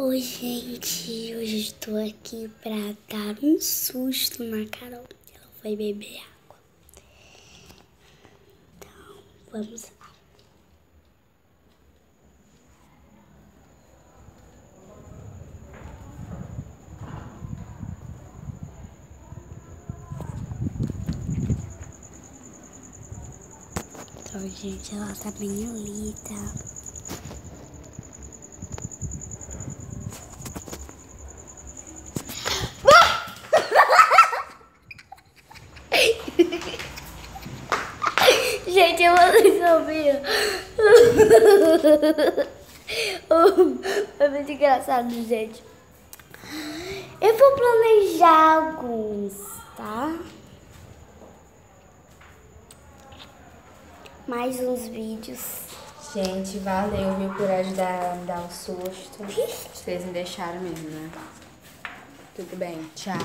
Oi, gente, hoje estou aqui pra dar um susto na Carol. Ela foi beber água. Então, vamos lá. Então, gente, ela tá bem ali, tá? Gente, eu vou saber. É muito engraçado, gente. Eu vou planejar alguns, tá? Mais uns vídeos. Gente, valeu, viu, por ajudar a me dar um susto. Vocês me deixaram mesmo, né? Tudo bem, tchau.